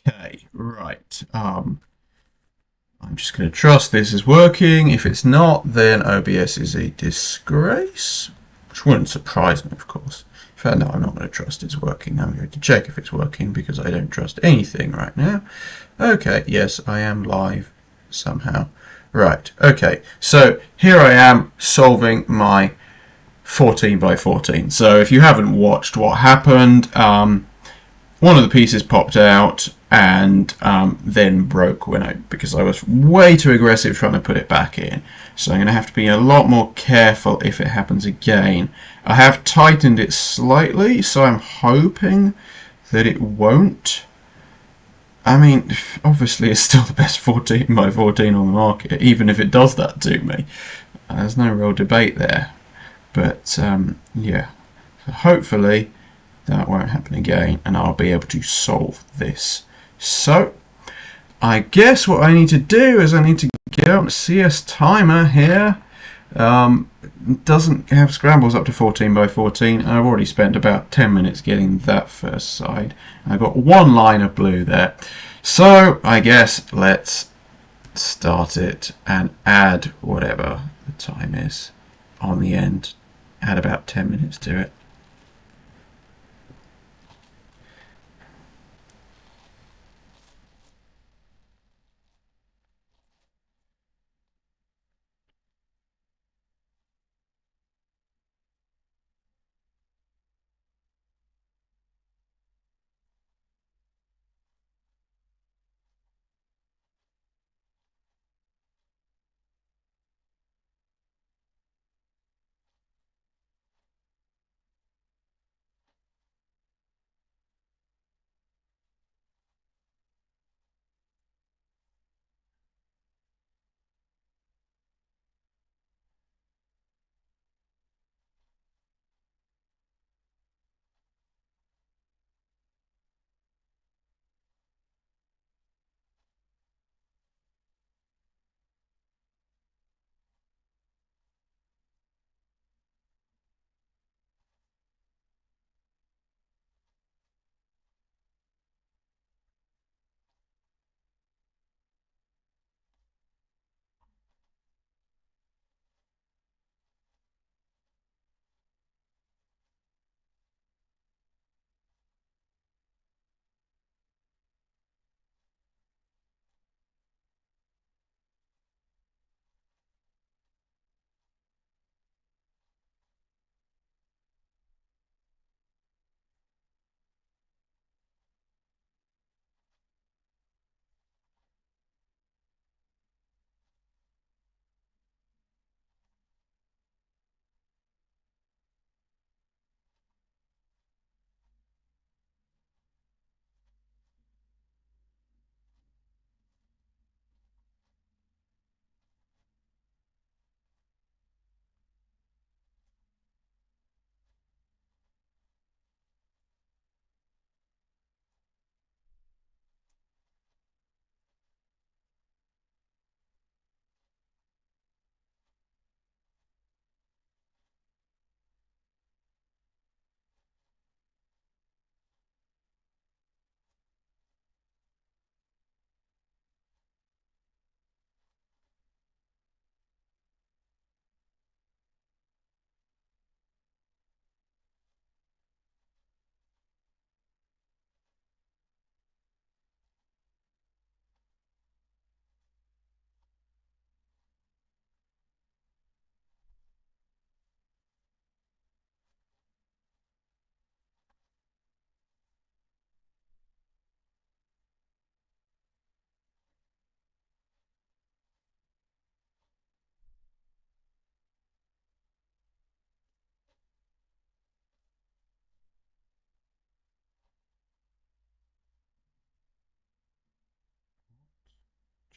Okay, right. I'm just going to trust this is working. If it's not, then OBS is a disgrace, which wouldn't surprise me, of course. In fact, no, I'm not going to trust it's working. I'm going to check if it's working because I don't trust anything right now. Okay, yes, I am live somehow. Right, okay, so here I am solving my 14 by 14. So if you haven't watched what happened, one of the pieces popped out and then broke because I was way too aggressive trying to put it back in. So I'm going to have to be a lot more careful if it happens again. I have tightened it slightly, so I'm hoping that it won't. I mean, obviously it's still the best 14 by 14 on the market, even if it does that to me. There's no real debate there. But yeah, so hopefully that won't happen again and I'll be able to solve this. So I guess what I need to do is I need to get on CS Timer here. Doesn't have scrambles up to 14 by 14. I've already spent about 10 minutes getting that first side. I've got one line of blue there. So I guess let's start it and add whatever the time is on the end. Add about 10 minutes to it.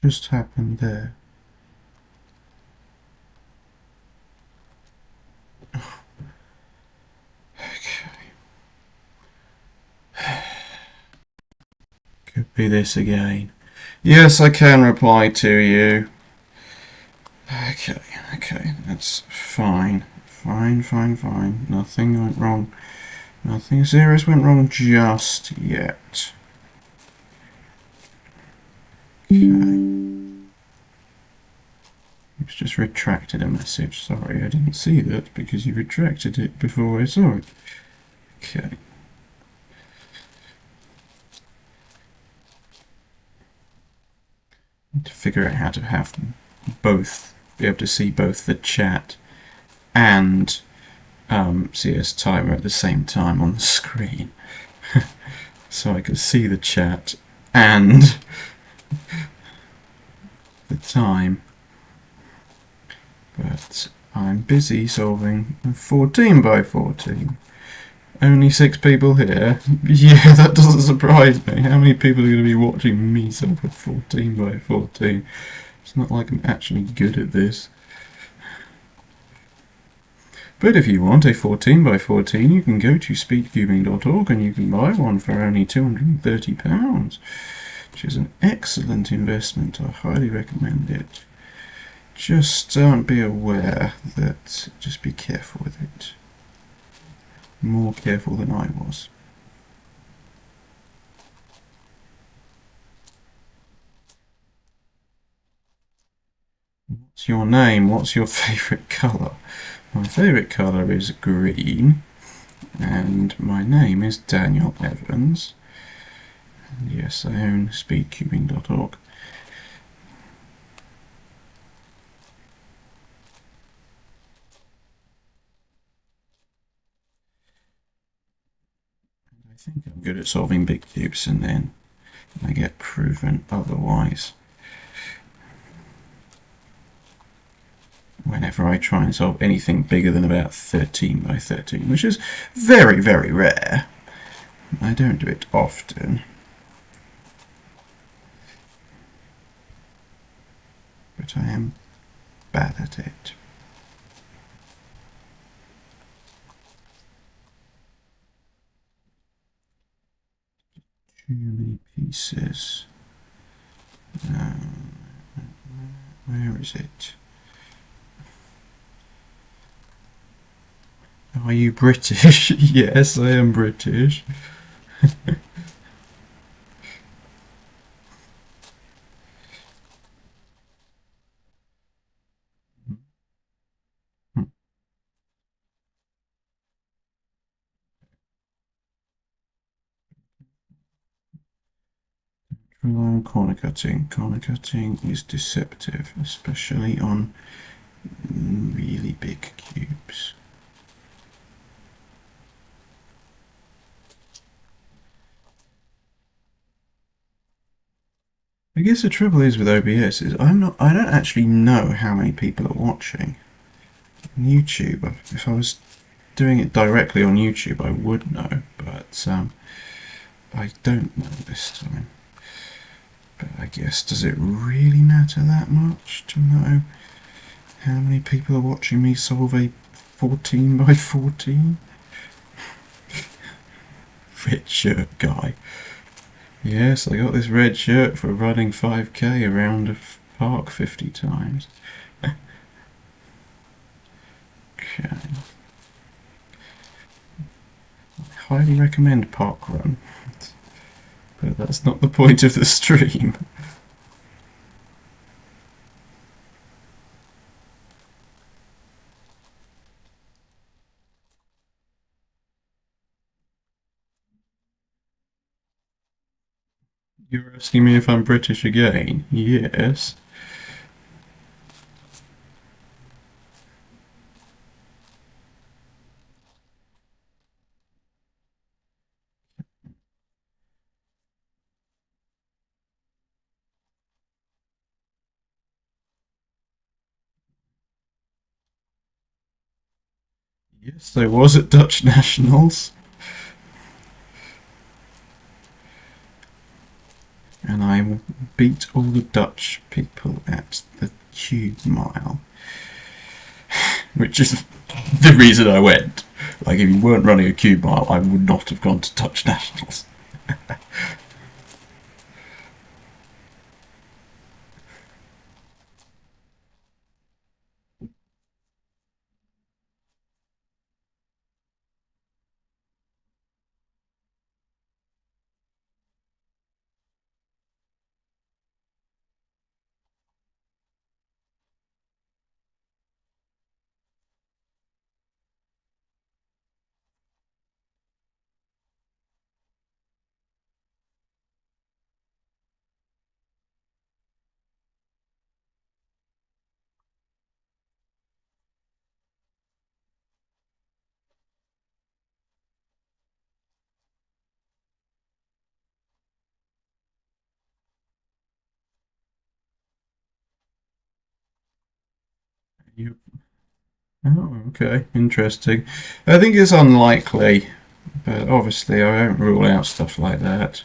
Just happened there. Could be this again. Yes, I can reply to you. Okay, okay, that's fine. Fine, fine, fine. Nothing went wrong. Nothing serious went wrong just yet. Okay. It's just retracted a message. Sorry, I didn't see that because you retracted it before I saw it. Okay. To figure out how to have both, be able to see both the chat and CS timer at the same time on the screen. So I could see the chat and the time. But I'm busy solving 14 by 14. Only 6 people here? Yeah, that doesn't surprise me. How many people are going to be watching me solve a 14 by 14? It's not like I'm actually good at this. But if you want a 14 by 14, you can go to speedcubing.org and you can buy one for only £230, which is an excellent investment. I highly recommend it. Just be aware that, just be careful with it. More careful than I was. What's your name? What's your favourite colour? My favourite colour is green, and my name is Daniel Evans. And yes, I own speedcubing.org. I think I'm good at solving big cubes, and then I get proven otherwise whenever I try and solve anything bigger than about 13 by 13, which is very, very rare. I don't do it often. But I am bad at it. Too many pieces. Where is it? Are you British? Yes, I am British. Rely on corner cutting. Corner cutting is deceptive, especially on really big cubes. I guess the trouble is with OBS is I don't actually know how many people are watching. On YouTube, if I was doing it directly on YouTube, I would know, but I don't know this time. But I guess, does it really matter that much to know how many people are watching me solve a 14 by 14? Red shirt guy. Yes, I got this red shirt for running 5k around a park 50 times. Okay. I highly recommend parkrun, but that's not the point of the stream. You're asking me if I'm British again? Yes. Yes, I was at Dutch Nationals. And I beat all the Dutch people at the Cube Mile. Which is the reason I went. Like, if you weren't running a Cube Mile, I would not have gone to Dutch Nationals. You, oh, okay, interesting. I think it's unlikely, but obviously I don't rule out stuff like that.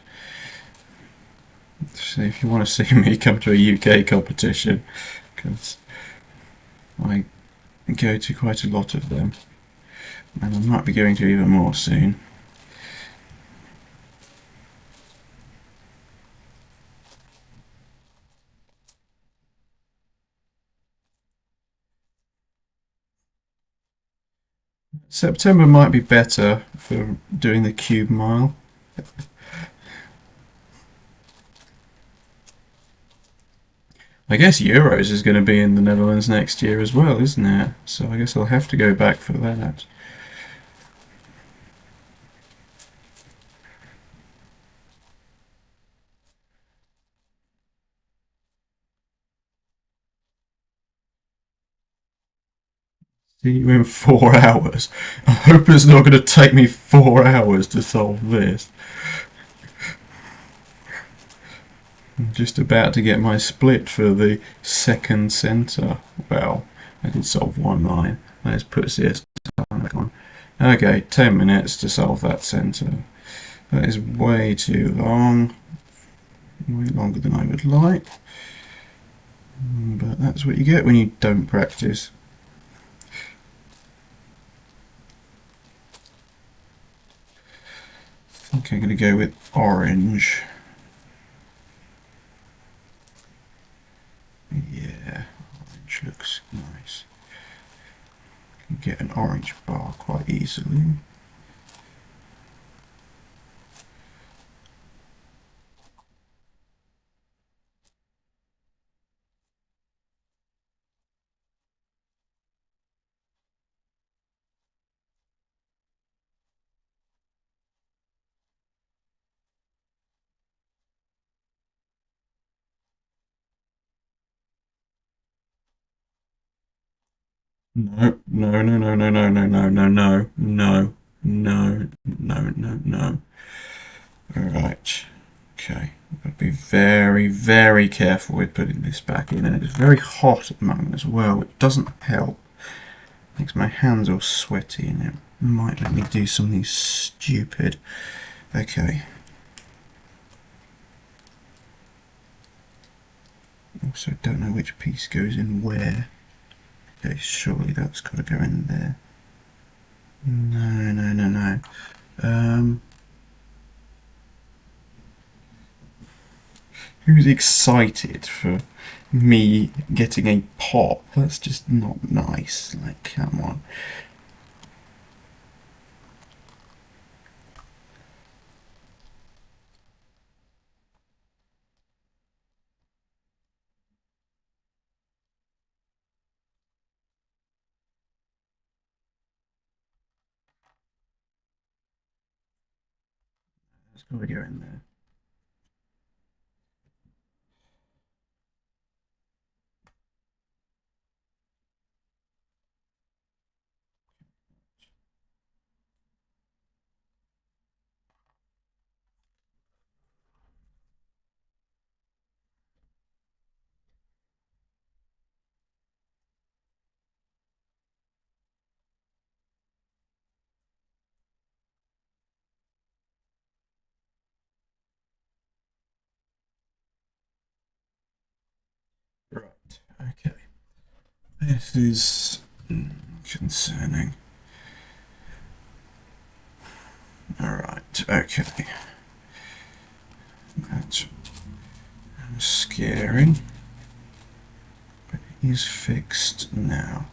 So if you want to see me come to a UK competition, because I go to quite a lot of them, and I might be going to even more soon. September might be better for doing the Cube Mile. I guess Euros is going to be in the Netherlands next year as well, isn't it? So I guess I'll have to go back for that. See you in 4 hours. I hope it's not going to take me 4 hours to solve this. I'm just about to get my split for the second centre. Well, I did solve one line. Let's put CS back on. Okay, 10 minutes to solve that centre. That is way too long. Way longer than I would like. But that's what you get when you don't practice. I think I'm going to go with orange. Yeah, orange looks nice. You can get an orange bar quite easily. No, no, no, no, no, no, no, no, no, no, no, no, no, no, no. Alright. Okay. I've got to be very, very careful with putting this back in. And it's very hot at the moment as well, which doesn't help. Makes my hands all sweaty and it might let me do something stupid. Okay. Also don't know which piece goes in where. Okay, surely that's got to go in there. No, no, no, no. Who's excited for me getting a pop? That's just not nice. Like, come on. It's got to go in there. Right. Okay. This is concerning. Alright, okay. That's scary. But it is fixed now.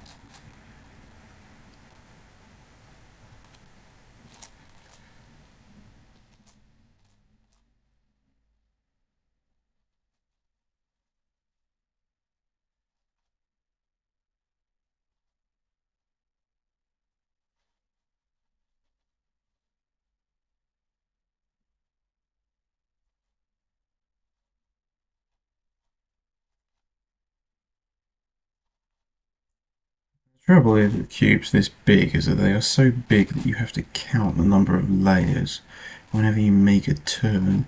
The trouble with cubes this big is that they are so big that you have to count the number of layers whenever you make a turn.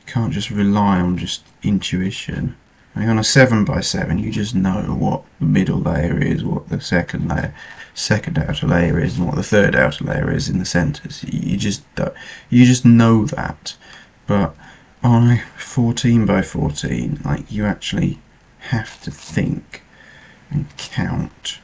You can't just rely on just intuition. I mean, on a 7 by 7 you just know what the middle layer is, what the second outer layer is, and what the third outer layer is in the centres. You just know that. But on a 14 by 14, like, you actually have to think and count.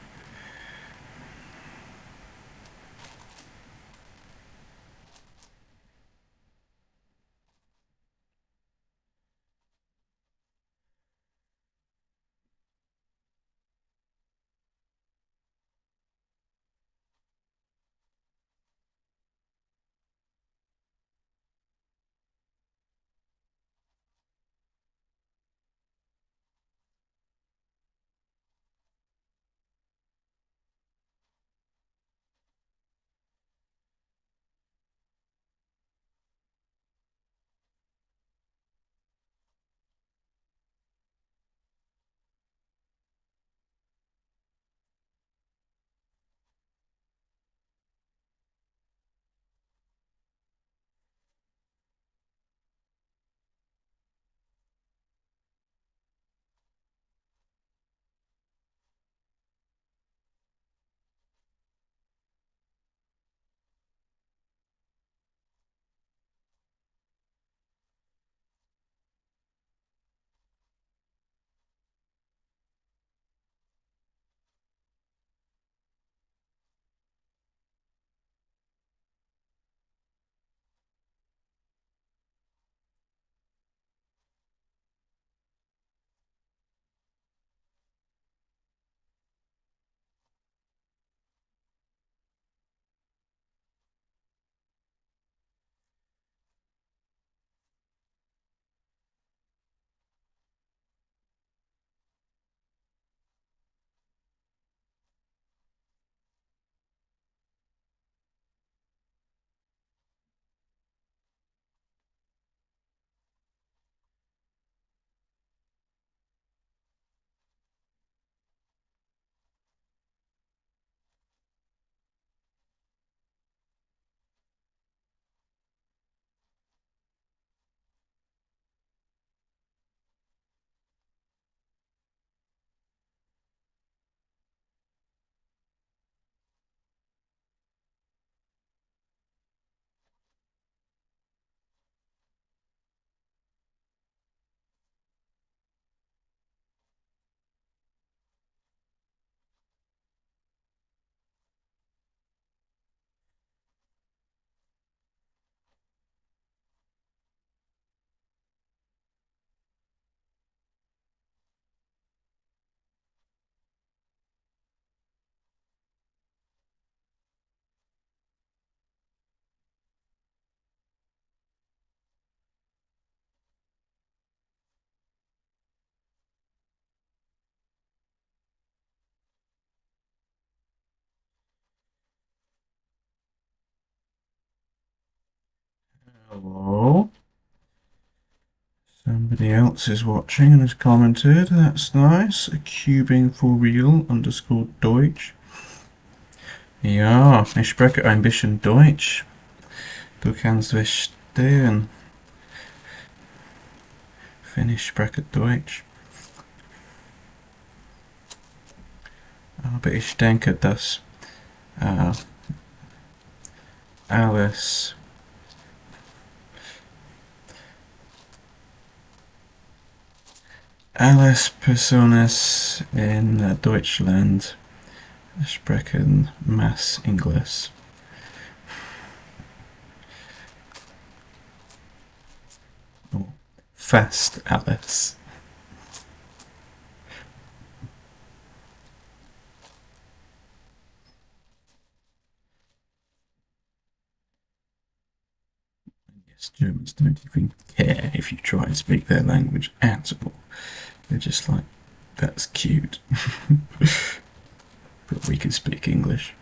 Hello? Somebody else is watching and has commented. That's nice. A cubing for real underscore Deutsch. Ja, ich spreche ein bisschen Deutsch. Du kannst verstehen. Finnish spreche Deutsch. Aber ich denke, dass äh, alles alles Personas in Deutschland sprechen Mass English. Or fast Alice. Yes, Germans don't even care if you try and speak their language at all. They're just like, that's cute. But we can speak English.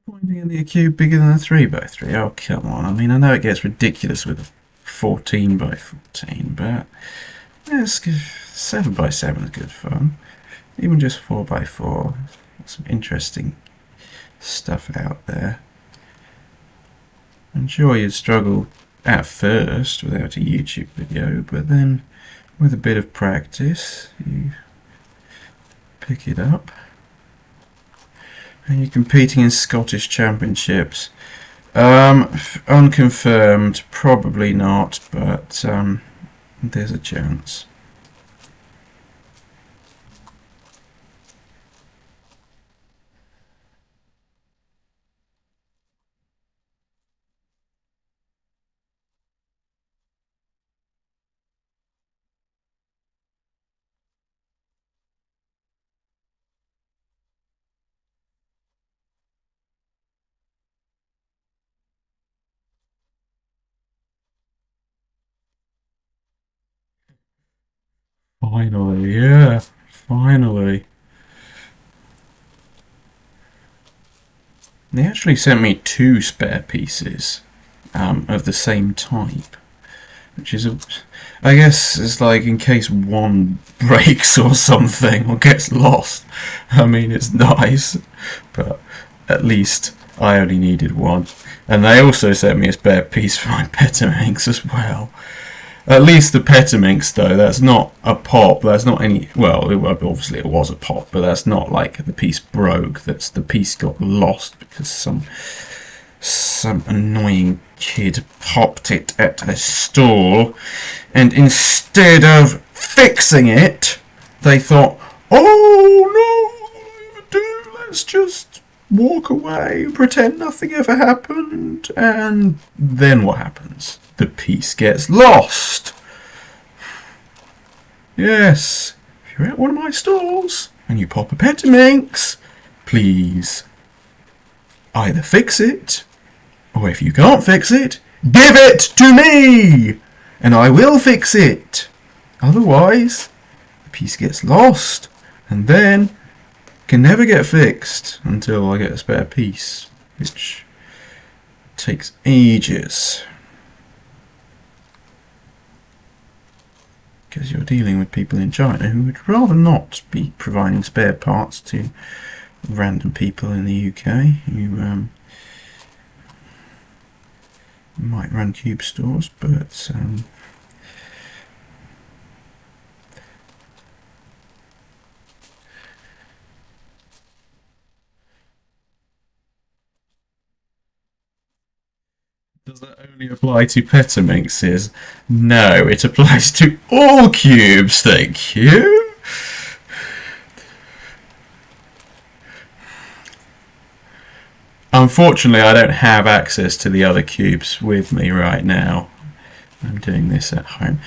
Pointing in the cube bigger than a 3x3. Oh, come on. I mean, I know it gets ridiculous with a 14x14, but let's give 7x7 is good fun. Even just 4x4. Some interesting stuff out there. I'm sure you'd struggle at first without a YouTube video, but then with a bit of practice, you pick it up. And you're competing in Scottish Championships. Unconfirmed, probably not, but there's a chance. Finally, yeah, finally. They actually sent me 2 spare pieces of the same type, which is, I guess, it's like in case one breaks or something or gets lost. I mean, it's nice, but at least I only needed one. And they also sent me a spare piece for my Petaminx as well. At least the Petaminx, though, that's not a pop. That's not any. Well, obviously it was a pop, but that's not like the piece broke. That's the piece got lost because some annoying kid popped it at a stall, and instead of fixing it, they thought, "Oh no, do let's just walk away, pretend nothing ever happened," and then what happens? The piece gets lost. Yes, if you're at one of my stalls and you pop a Petaminx, please either fix it, or if you can't fix it, give it to me, and I will fix it. Otherwise, the piece gets lost, and then can never get fixed until I get a spare piece, which takes ages. Because you're dealing with people in China who would rather not be providing spare parts to random people in the UK who might run cube stores, but does that only apply to Petaminxes? No, it applies to all cubes, thank you. Unfortunately, I don't have access to the other cubes with me right now. I'm doing this at home.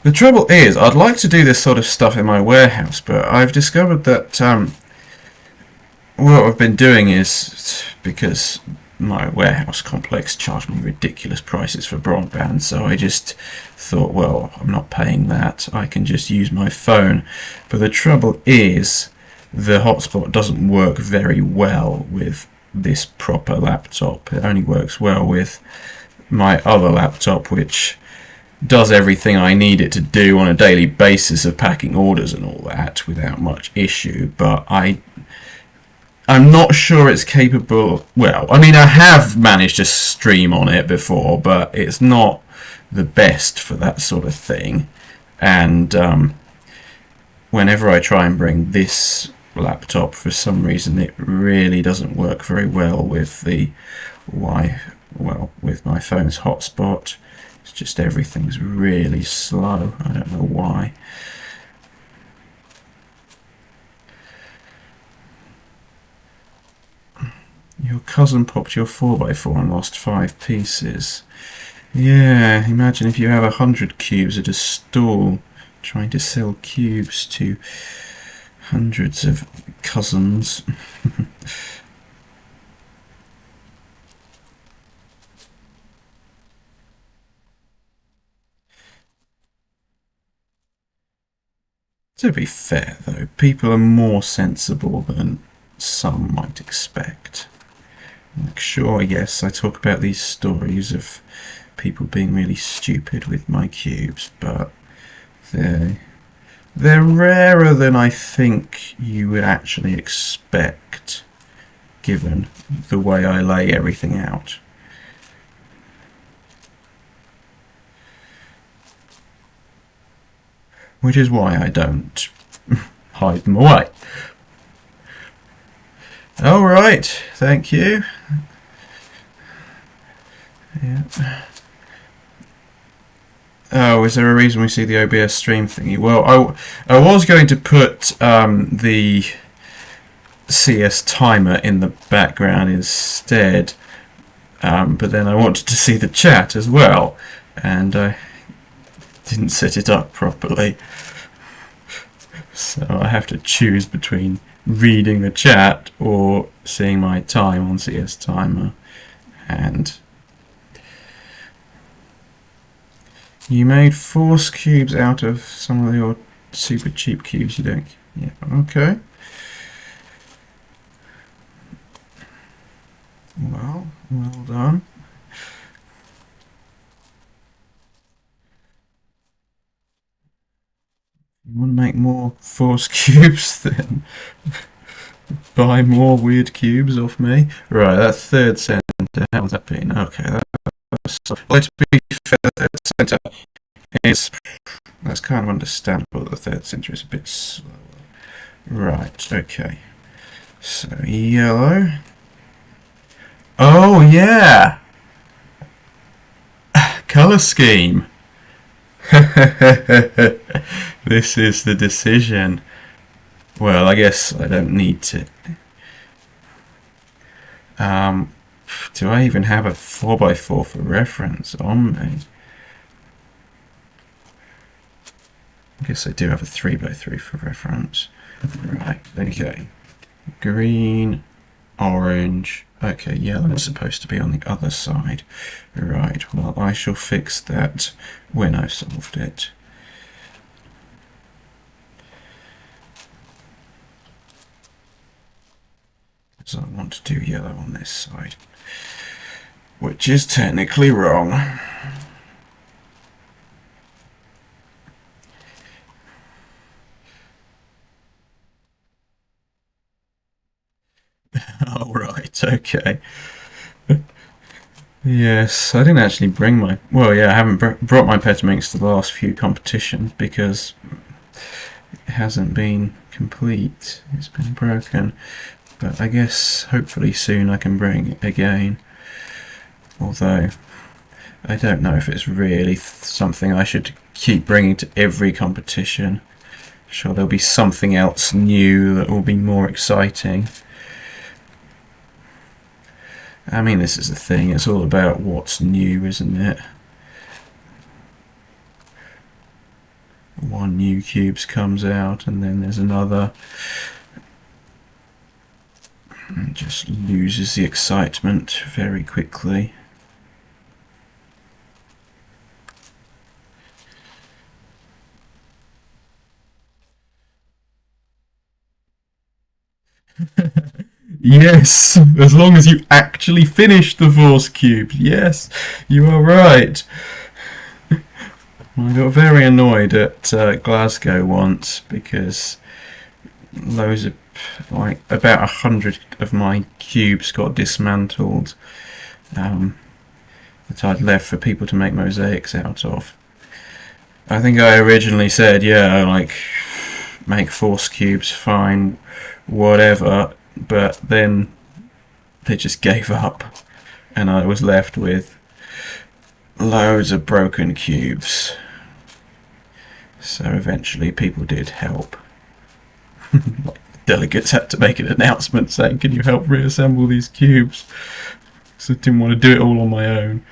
The trouble is, I'd like to do this sort of stuff in my warehouse, but I've discovered that what I've been doing is, because my warehouse complex charged me ridiculous prices for broadband, so I just thought, well, I'm not paying that, I can just use my phone. But the trouble is, the hotspot doesn't work very well with this proper laptop. It only works well with my other laptop, which does everything I need it to do on a daily basis of packing orders and all that without much issue, but I'm not sure it's capable. Well, I mean, I have managed to stream on it before, but it's not the best for that sort of thing. And whenever I try and bring this laptop, for some reason, it really doesn't work very well with the with my phone's hotspot. It's just everything's really slow. I don't know why. Your cousin popped your 4x4 and lost 5 pieces. Yeah, imagine if you have 100 cubes at a stall trying to sell cubes to hundreds of cousins. To be fair, though, people are more sensible than some might expect. Like, sure, yes, I talk about these stories of people being really stupid with my cubes, but they're, they're rarer than I think you would actually expect, given the way I lay everything out. Which is why I don't hide them away. Alright, thank you. Yeah. Oh, is there a reason we see the OBS stream thingy? Well, I was going to put the CS timer in the background instead, but then I wanted to see the chat as well, and I didn't set it up properly. So I have to choose between reading the chat or seeing my time on CS timer. And you made force cubes out of some of your super cheap cubes, you don't? Yeah, okay. Well done. You want to make more force cubes, then buy more weird cubes off me. Right, that third center, how's that been? Okay, let's be fair, the third center is, that's kind of understandable that the third center is a bit slower. Right, okay. So, yellow. Oh, yeah! Colour scheme! This is the decision. Well, I guess I don't need to. Do I even have a 4x4 for reference on me? I guess I do have a 3x3 for reference. Right, okay. Green, orange. Okay, yellow is supposed to be on the other side. Right, well, I shall fix that when I've solved it. So I want to do yellow on this side, which is technically wrong. Oh, right, okay. Yes, I didn't actually bring my... Well, yeah, I haven't brought my Petaminx to the last few competitions because it hasn't been complete. It's been broken. But I guess hopefully soon I can bring it again. Although I don't know if it's really something I should keep bringing to every competition. I'm sure there'll be something else new that will be more exciting. I mean, this is the thing, it's all about what's new, isn't it? One new cubes comes out and then there's another. It just loses the excitement very quickly. Yes, as long as you actually finish the force cube. Yes, you are right. I got very annoyed at Glasgow once because loads of, like, about 100 of my cubes got dismantled that I'd left for people to make mosaics out of. I think I originally said, yeah, like, make force cubes, fine, whatever, but then they just gave up and I was left with loads of broken cubes. So eventually people did help. Like, delegates had to make an announcement saying, can you help reassemble these cubes? So I didn't want to do it all on my own.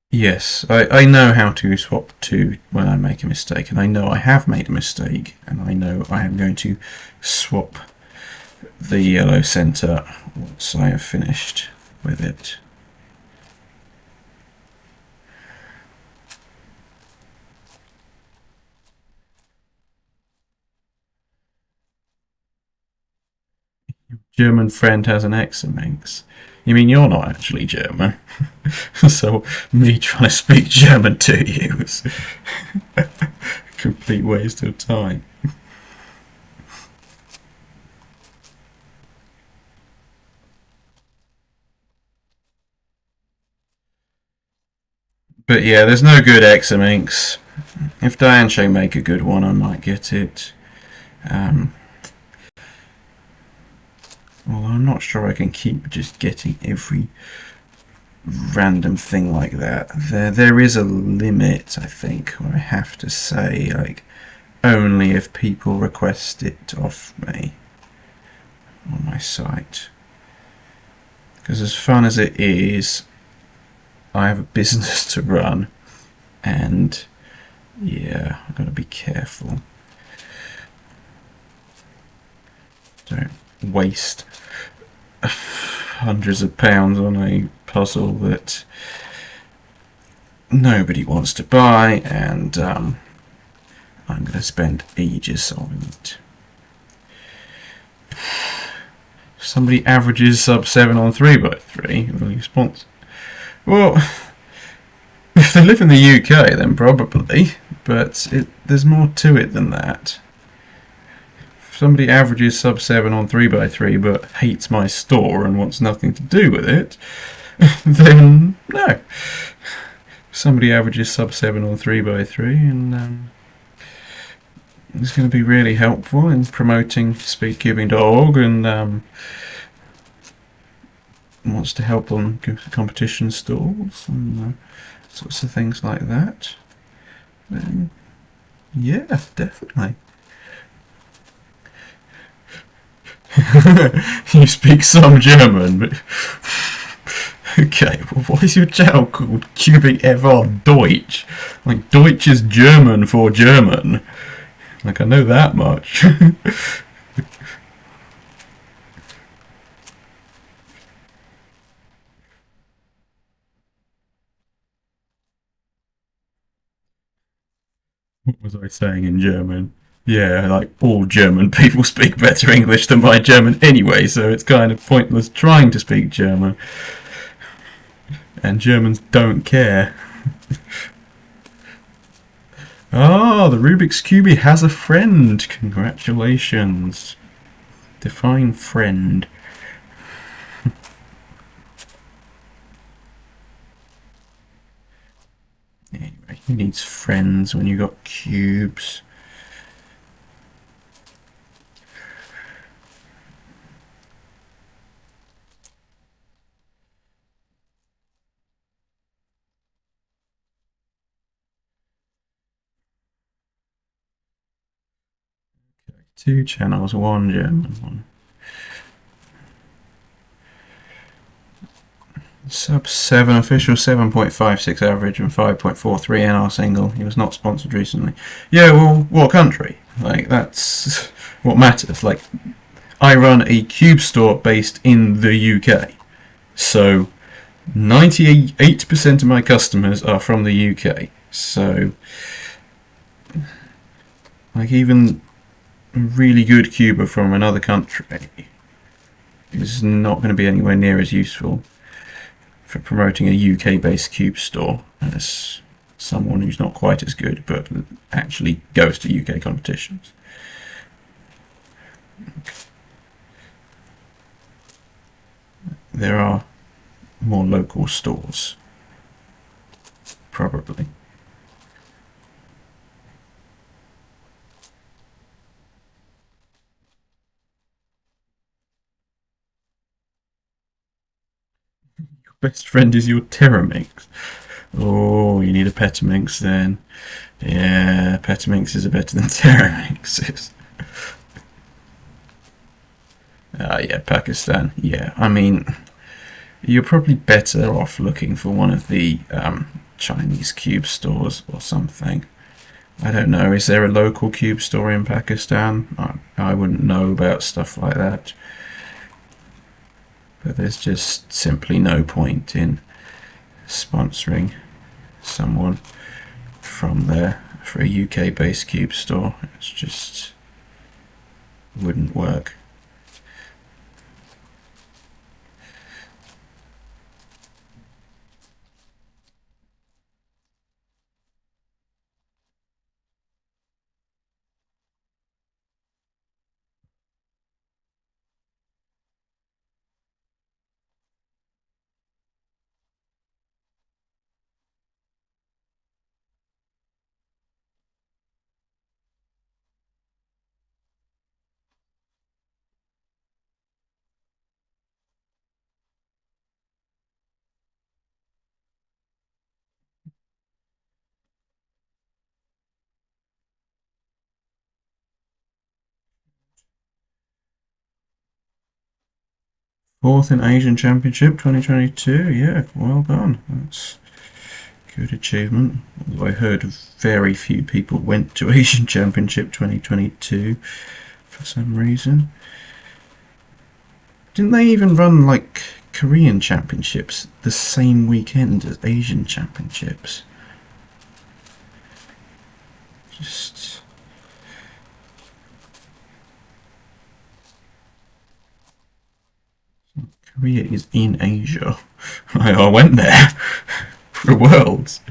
Yes, I know how to swap to when I make a mistake, and I know I have made a mistake, and I know I am going to swap the yellow center once I have finished with it. German friend has an Examinx. You mean you're not actually German? So me trying to speak German to you is a complete waste of time. But yeah, there's no good Examinx. If Dianche make a good one, I might get it. Well, I'm not sure I can keep just getting every random thing like that. There is a limit, I think, where I have to say, like, only if people request it of me on my site. Because as fun as it is, I have a business to run, and yeah, I've got to be careful. Don't waste hundreds of pounds on a puzzle that nobody wants to buy, and I'm going to spend ages solving it. If somebody averages sub 7 on 3x3, will you sponsor? Well, if they live in the UK, then probably, but there's more to it than that. If somebody averages sub 7 on 3x3 but hates my store and wants nothing to do with it, then no. If somebody averages sub 7 on 3x3 and it's going to be really helpful in promoting speedcubing.org and wants to help on competition stalls and sorts of things like that, then yeah, definitely. You speak some German, but okay, well, why is your channel called Cubic FR Deutsch? Like, Deutsch is German for German. Like, I know that much. What was I saying in German? Yeah, like all German people speak better English than my German anyway, so it's kind of pointless trying to speak German. And Germans don't care. Ah, the Rubik's Cube has a friend. Congratulations. Define friend. Anyway, who needs friends when you got cubes? Okay, 2 channels, 1 German one. Sub 7 official, 7.56 average and 5.43 NR single. He was not sponsored recently. Yeah, well, what country? Like, that's what matters. Like, I run a cube store based in the UK. So 98% of my customers are from the UK. So, like, even a really good cuber from another country is not going to be anywhere near as useful for promoting a UK-based cube store as someone who's not quite as good but actually goes to UK competitions. There are more local stores, probably. Your best friend is your Terraminx. Oh, you need a Petaminx then. Yeah, Petaminxes are better than Terraminxes. Yeah, Pakistan. Yeah, I mean, you're probably better off looking for one of the Chinese cube stores or something. I don't know, is there a local cube store in Pakistan? I wouldn't know about stuff like that. But there's just simply no point in sponsoring someone from there for a UK-based cube store. It's just wouldn't work. 4th in Asian Championship 2022. Yeah, well done. That's good achievement. Although I heard very few people went to Asian Championship 2022 for some reason. Didn't they even run like Korean Championships the same weekend as Asian Championships? Just... Korea is in Asia. I went there for Worlds.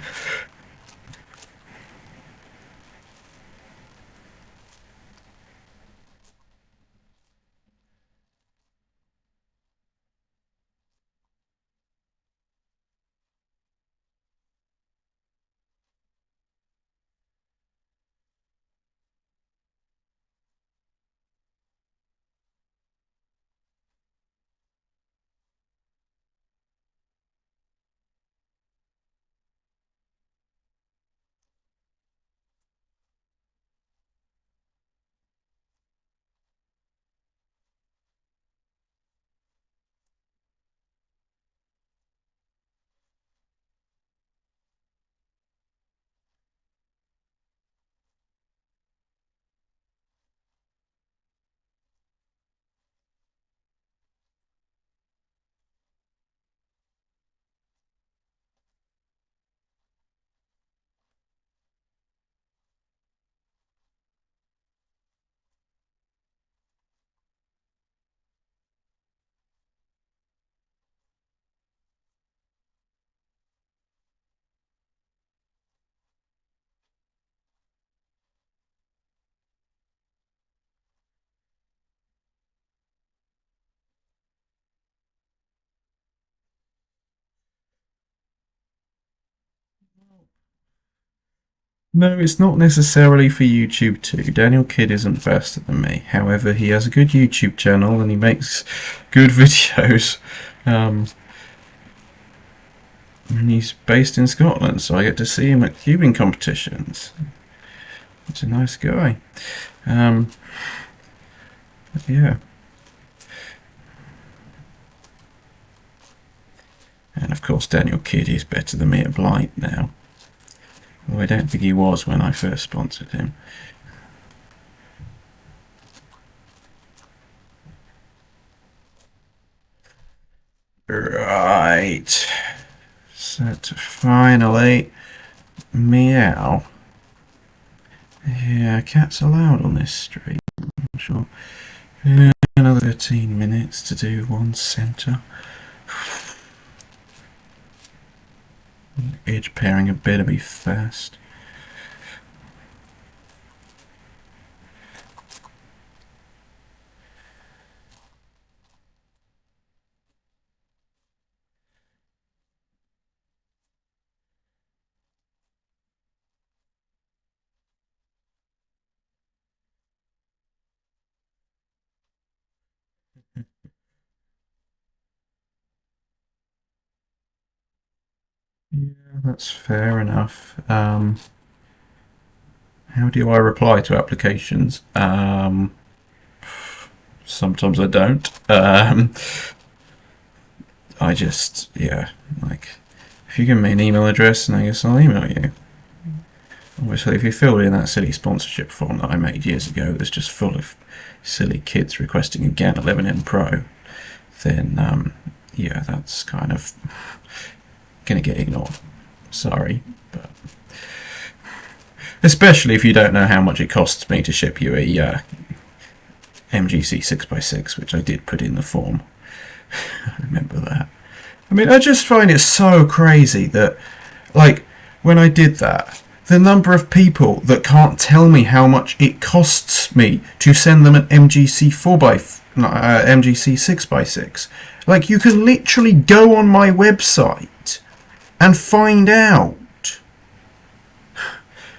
No, it's not necessarily for YouTube too. Daniel Kidd isn't faster than me. However, he has a good YouTube channel and he makes good videos. And he's based in Scotland, so I get to see him at cubing competitions. He's a nice guy. Yeah. And of course, Daniel Kidd is better than me at Blight now. Well, I don't think he was when I first sponsored him. Right. Set finally. Meow. Yeah, cats allowed on this street. I'm sure. Yeah, another 13 minutes to do one centre. Edge pairing had better be fast. Yeah, that's fair enough. How do I reply to applications? Sometimes I don't. I just, yeah, like, if you give me an email address, and I guess I'll email you. Obviously, if you filled in that silly sponsorship form that I made years ago that's just full of silly kids requesting a GAN 11M Pro, then, yeah, that's kind of going to get ignored. Sorry, but especially if you don't know how much it costs me to ship you a MGC 6x6, which I did put in the form. I remember that. I mean, I just find it so crazy that, like, when I did that, the number of people that can't tell me how much it costs me to send them an MGC 6x6. Like, you can literally go on my website and find out.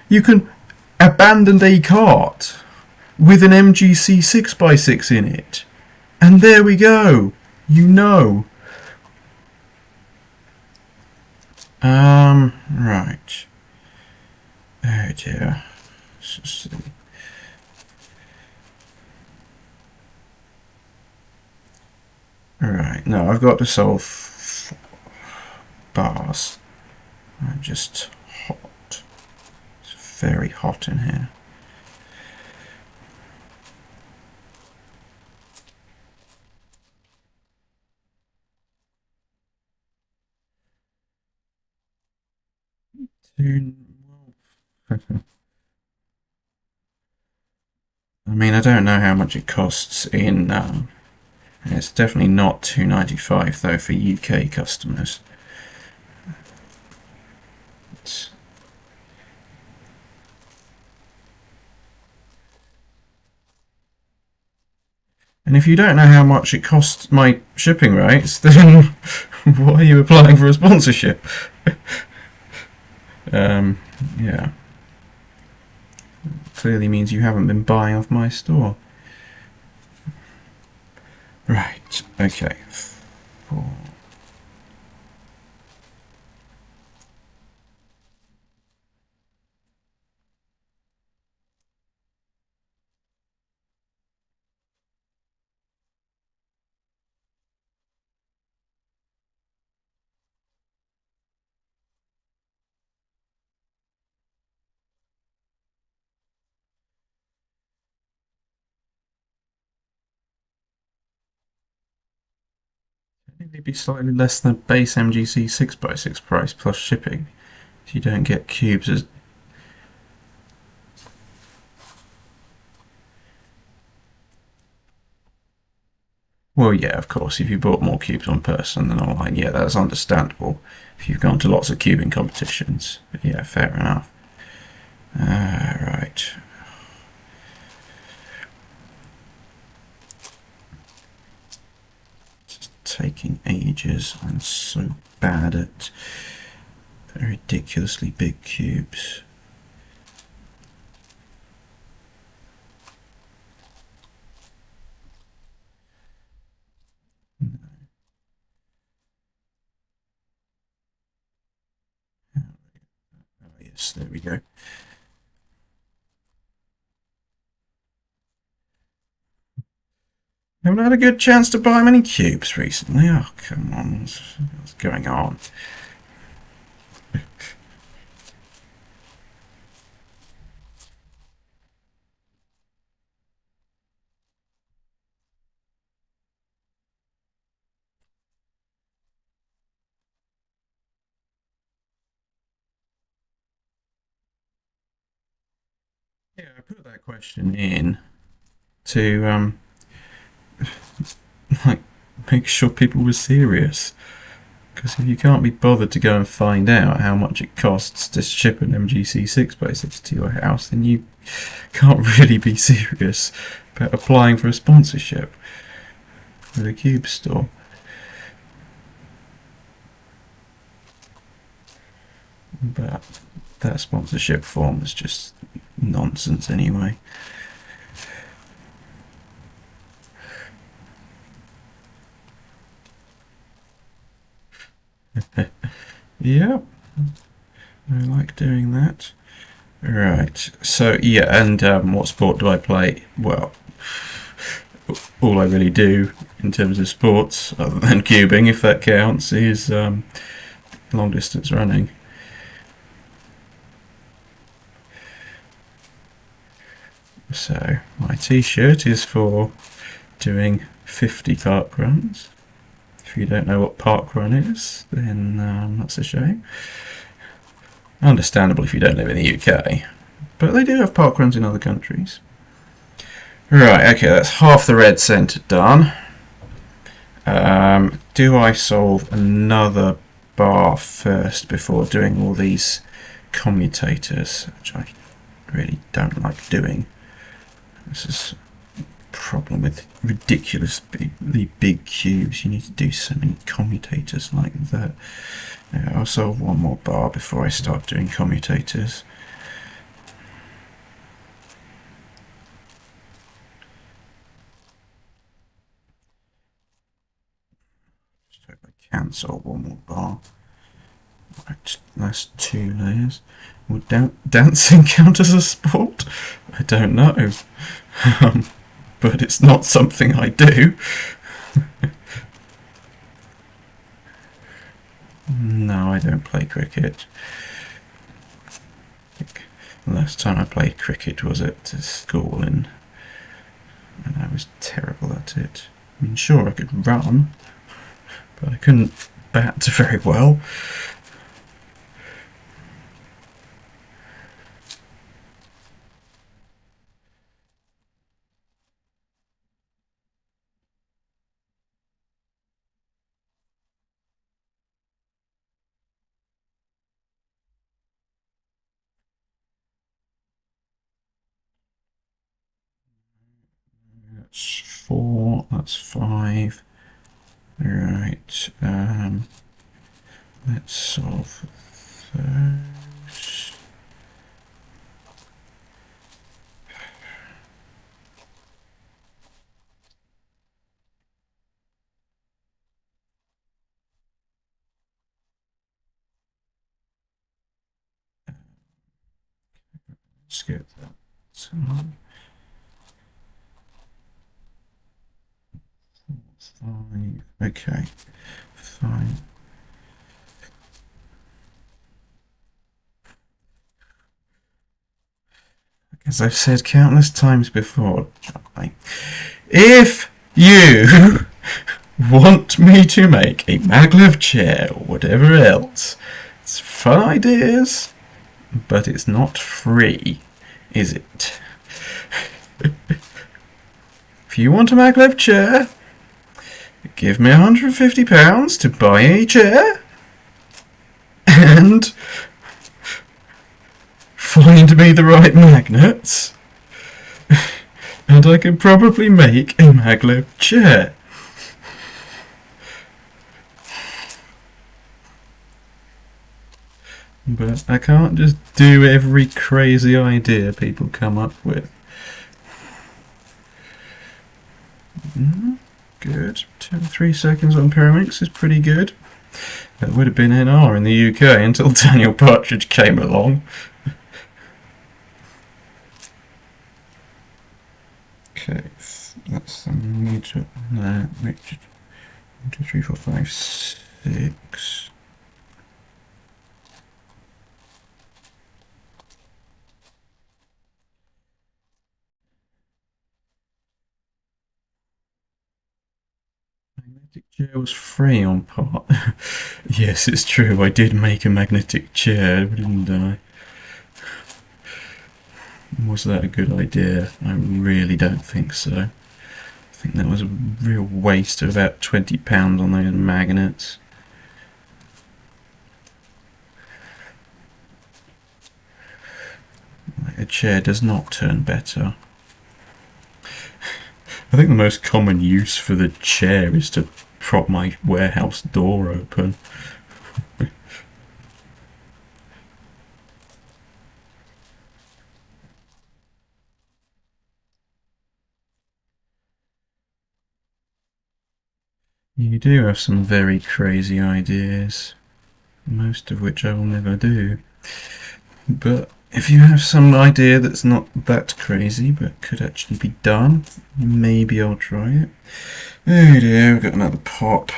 You can abandon a cart with an MGC 6x6 in it. And there we go. You know. Right. Oh dear. Right, now I've got to solve bars. I'm just hot. It's very hot in here. I mean, I don't know how much it costs in. It's definitely not $2.95 though for UK customers. And if you don't know how much it costs my shipping rates, then why are you applying for a sponsorship? Yeah. Clearly means you haven't been buying off my store. Right, okay. 4. Maybe slightly less than the base MGC 6x6 price plus shipping. If you don't get cubes as... Well, yeah, of course, if you bought more cubes on person than online, yeah, that's understandable. If you've gone to lots of cubing competitions. But yeah, fair enough. Right. It's taking ages. I'm so bad at ridiculously big cubes. Oh, yes, there we go. Haven't had a good chance to buy many cubes recently. Oh, come on. What's going on? Yeah, I put that question in to like make sure people were serious. Because if you can't be bothered to go and find out how much it costs to ship an MGC 6x6 to your house, then you can't really be serious about applying for a sponsorship with a cube store. But that sponsorship form is just nonsense anyway. Yep, I like doing that. Right, so yeah, and what sport do I play? Well, all I really do in terms of sports, other than cubing, if that counts, is long distance running. So my t-shirt is for doing 50 park runs. If you don't know what park run is, then that's a shame. Understandable if you don't live in the UK, but they do have park runs in other countries. Right, okay, that's half the red centre done. Do I solve another bar first before doing all these commutators, which I really don't like doing? This is a problem with ridiculously big cubes. You need to do so many commutators like that. I'll solve one more bar before I start doing commutators. Just hope I can solve one more bar. Right, that's 2 layers. Would dancing count as a sport? I don't know. But it's not something I do. No, I don't play cricket. I think the last time I played cricket was at school, and I was terrible at it. I mean, sure, I could run, but I couldn't bat very well. That's 4, that's 5. Right, let's solve those. Let's get that. So, 5. Okay, fine. As I've said countless times before, Charlie, if you want me to make a maglev chair or whatever else, it's fun ideas, but it's not free, is it? If you want a maglev chair, give me £150 to buy a chair and find me the right magnets, and I can probably make a maglev chair. But I can't just do every crazy idea people come up with. Good. 3 seconds on Pyraminx is pretty good. That would have been NR in the UK until Daniel Partridge came along. Okay, that's the meter. No, 1, 2, 3, 4, 5, 6. Magnetic chair was free on part. Yes, it's true. I did make a magnetic chair, didn't I? Was that a good idea? I really don't think so. I think that was a real waste of about £20 on those magnets. A chair does not turn better. I think the most common use for the chair is to prop my warehouse door open. You do have some very crazy ideas, most of which I will never do. But if you have some idea that's not that crazy but could actually be done, maybe I'll try it. Oh dear, we've got another pop.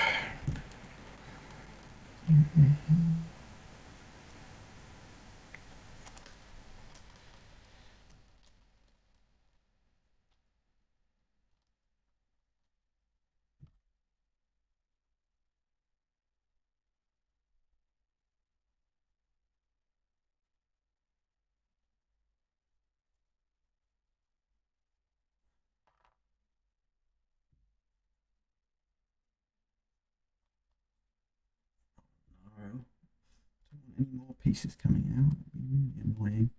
Any more pieces coming out? That'd be really annoying.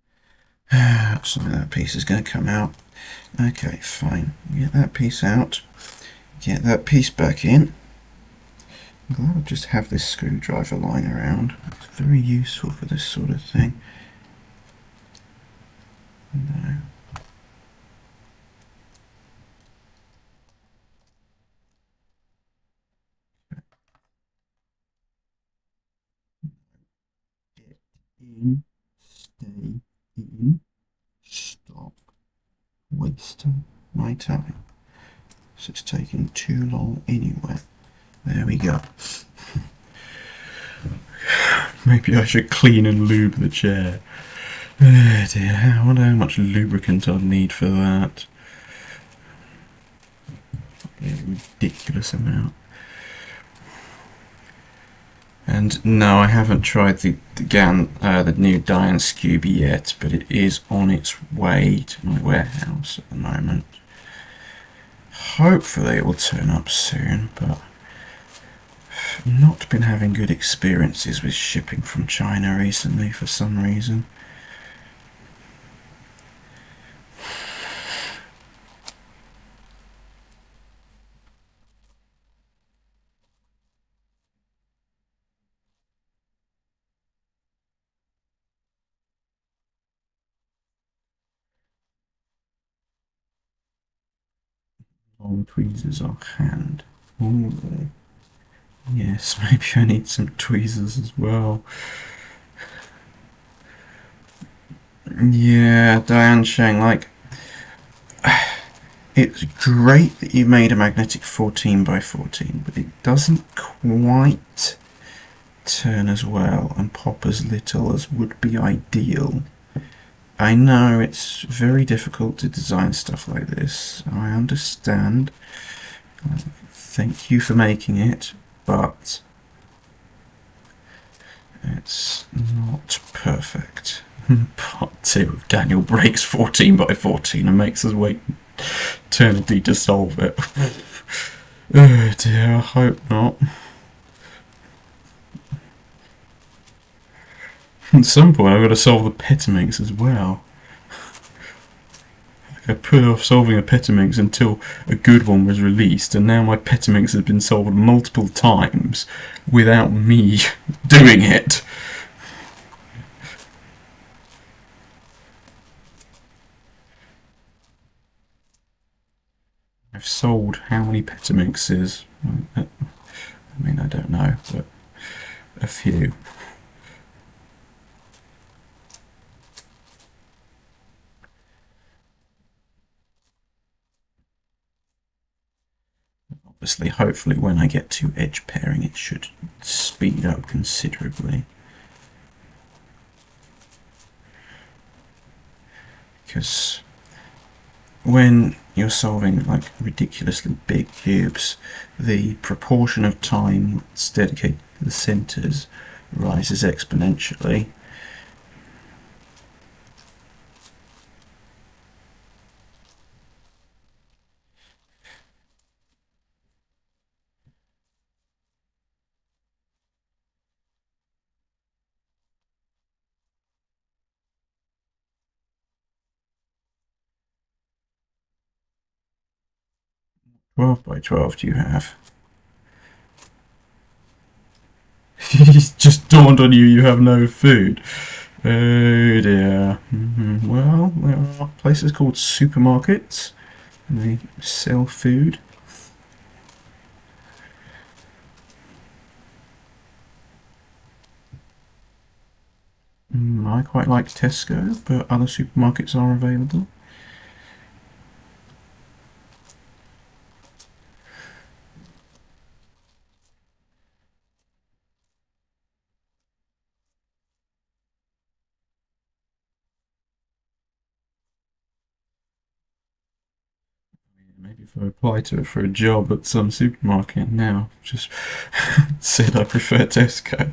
Some of that piece is going to come out. Okay, fine. Get that piece out. Get that piece back in. I'm glad I just have this screwdriver lying around. It's very useful for this sort of thing. No. Get in. Stay in. Stop wasting my time. So it's taking too long anyway. There we go. Maybe I should clean and lube the chair. Oh dear, I wonder how much lubricant I'd need for that. A ridiculous amount. And no, I haven't tried the new Diane Scooby yet, but it is on its way to my warehouse at the moment. Hopefully it will turn up soon, but I've not been having good experiences with shipping from China recently for some reason. Long tweezers are hand. Ooh. Yes, maybe I need some tweezers as well. Yeah, Diane Sheng, like, it's great that you made a magnetic 14 by 14, but it doesn't quite turn as well and pop as little as would be ideal. I know it's very difficult to design stuff like this. I understand. Thank you for making it, but it's not perfect. Part 2 of Daniel breaks 14 by 14 and makes us wait eternity to solve it. Oh dear, I hope not. At some point I've got to solve the Petamix as well. I put off solving a Petamix until a good one was released, and now my Petamix has been solved multiple times without me doing it. I've sold how many Petamixes? I mean, I don't know, but a few. Obviously, hopefully when I get to edge pairing it should speed up considerably. Because when you're solving like ridiculously big cubes, the proportion of time that's dedicated to the centres rises exponentially. 12 by 12 do you have? It's just dawned on you you have no food. Oh dear. Well, there are places called supermarkets, and they sell food. I quite like Tesco, but other supermarkets are available. Maybe if I apply to it for a job at some supermarket now, just said I prefer Tesco.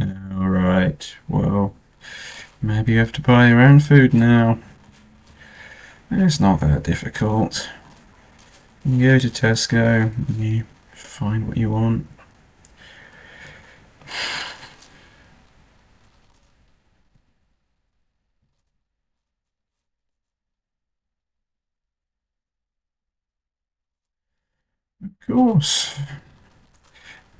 Alright, well, maybe you have to buy your own food now. It's not that difficult. You go to Tesco and you find what you want. Of course.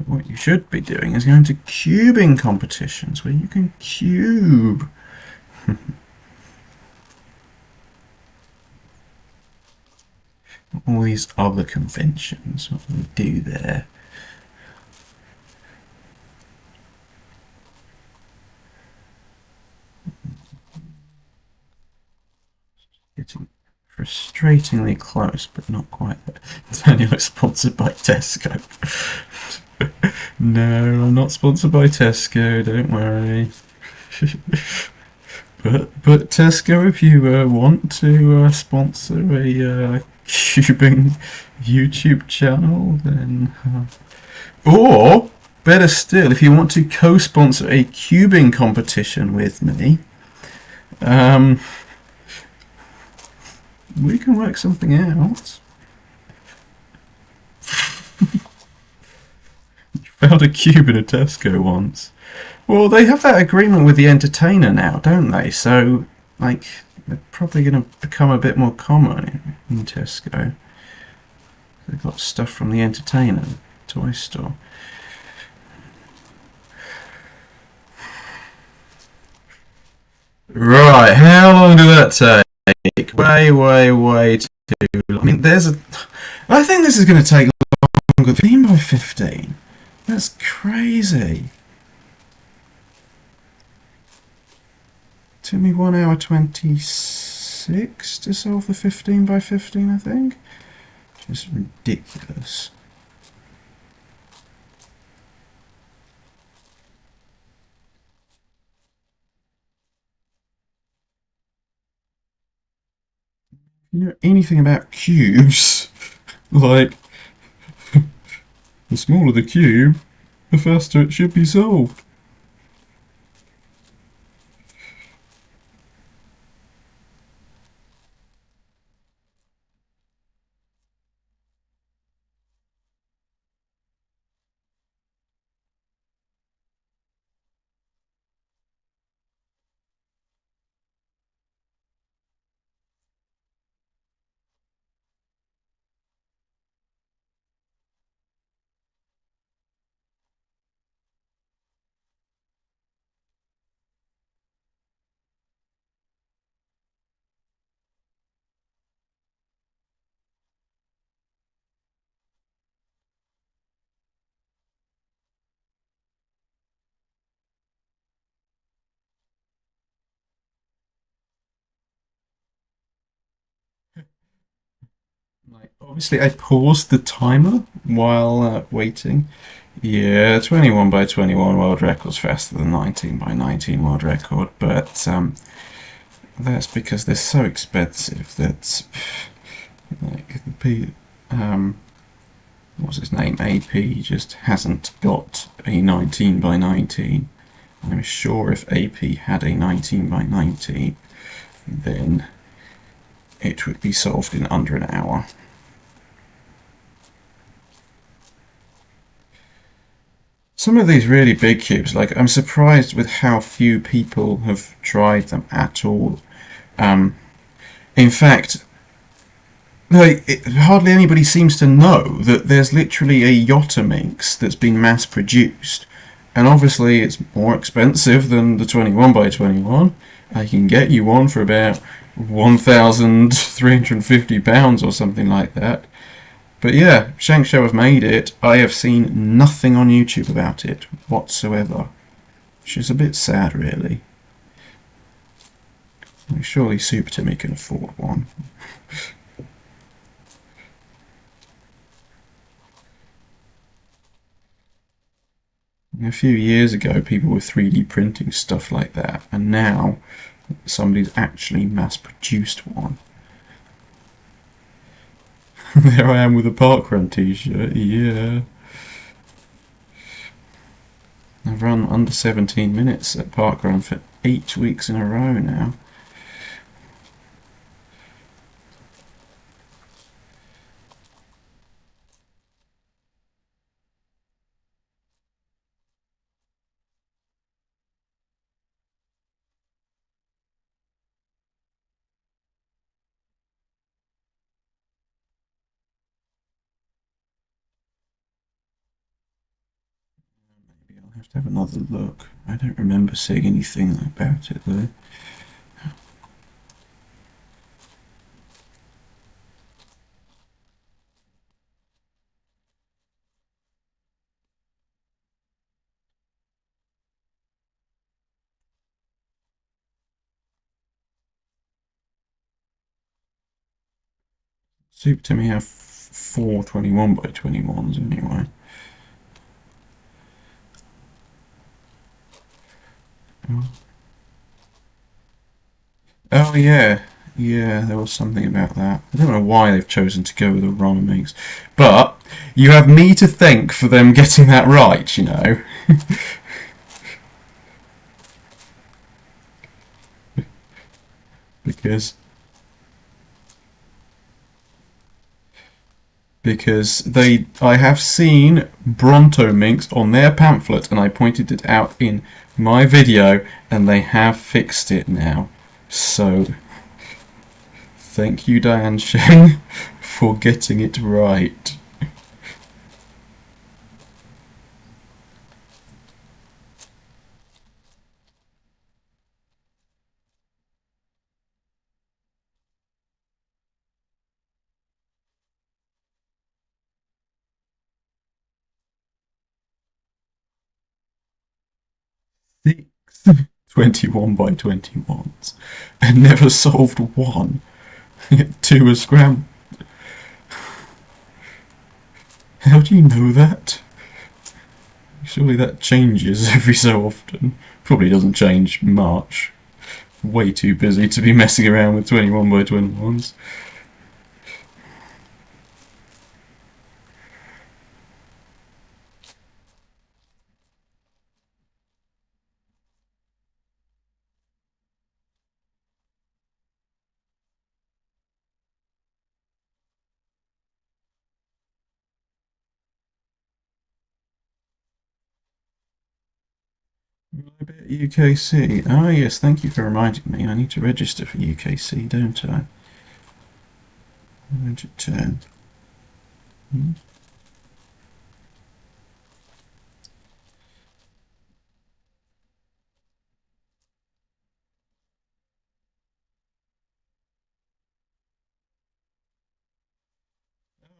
What you should be doing is going to cubing competitions where you can cube. All these other conventions, what do we do there? frustratingly close, but not quite there. Daniel is sponsored by Tesco. No, I'm not sponsored by Tesco, don't worry. But Tesco, if you want to sponsor a cubing YouTube channel, then or better still, if you want to co-sponsor a cubing competition with me, we can work something out. Found a cube in a Tesco once. Well, they have that agreement with the entertainer now, don't they? So, like, they're probably going to become a bit more common in Tesco. They've got stuff from the entertainer toy store. Right, how long did that take? Way too long. I mean, I think this is going to take longer. 15 by 15. That's crazy. Took me 1 hour 26 to solve the 15 by 15, I think. Just ridiculous. You know anything about cubes? Like, the smaller the cube, the faster it should be solved. Like, obviously, I paused the timer while waiting. Yeah, 21 by 21 world record's faster than 19 by 19 world record, but that's because they're so expensive that, like, what's his name, AP, just hasn't got a 19 by 19. I'm sure if AP had a 19 by 19, then it would be solved in under an hour. Some of these really big cubes, like, I'm surprised with how few people have tried them at all. In fact, hardly anybody seems to know that there's literally a Yottaminx that's been mass produced, and obviously it's more expensive than the 21 by 21. I can get you one for about £1,350 or something like that. But yeah, Shankshow have made it. I have seen nothing on YouTube about it whatsoever, which is a bit sad, really. Surely Super Timmy can afford one. A few years ago, people were 3D printing stuff like that, and now somebody's actually mass-produced one. There I am with a Parkrun t-shirt, yeah. I've run under 17 minutes at Parkrun for 8 weeks in a row now. Maybe I'll have to have another look. I don't remember seeing anything about it though. Super Timmy have 4 21 by 21s anyway. Oh yeah, yeah, there was something about that. I don't know why they've chosen to go with a ROM mix, but you have me to thank for them getting that right, you know. because I have seen Bronto Minx on their pamphlet, and I pointed it out in my video, and they have fixed it now. So thank you, Diane Shen, for getting it right. Six 21 by 21s and never solved one. Two are scrambled. How do you know that? Surely that changes every so often. Probably doesn't change much. Way too busy to be messing around with 21 by 21s. I bet UKC. Ah, yes, thank you for reminding me. I need to register for UKC, don't I? Return. Hmm?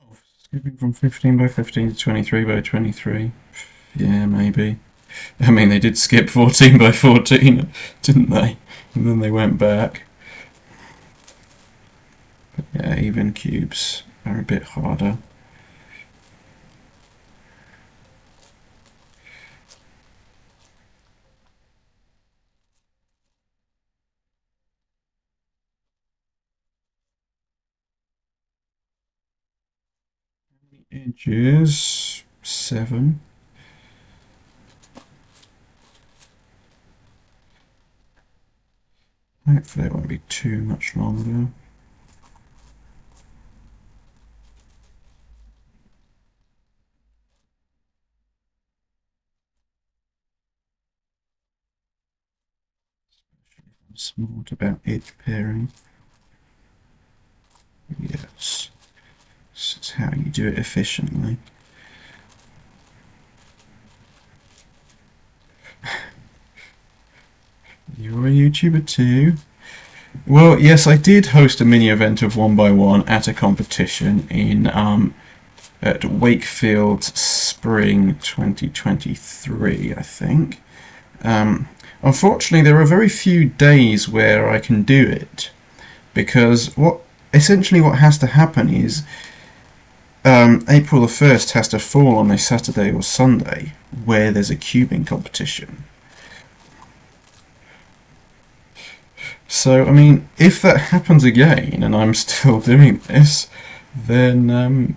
Oh, skipping from 15 by 15 to 23 by 23. Yeah, maybe. I mean, they did skip 14 by 14, didn't they? And then they went back. But yeah, even cubes are a bit harder. Inches 7. Hopefully it won't be too much longer. Especially if I'm smart about edge pairing. Yes, this is how you do it efficiently. You're a YouTuber too? Well, yes, I did host a mini event of 1x1 at a competition in at Wakefield Spring 2023, I think. Unfortunately, there are very few days where I can do it because what has to happen is April the 1st has to fall on a Saturday or Sunday where there's a cubing competition. So, I mean, if that happens again and I'm still doing this, then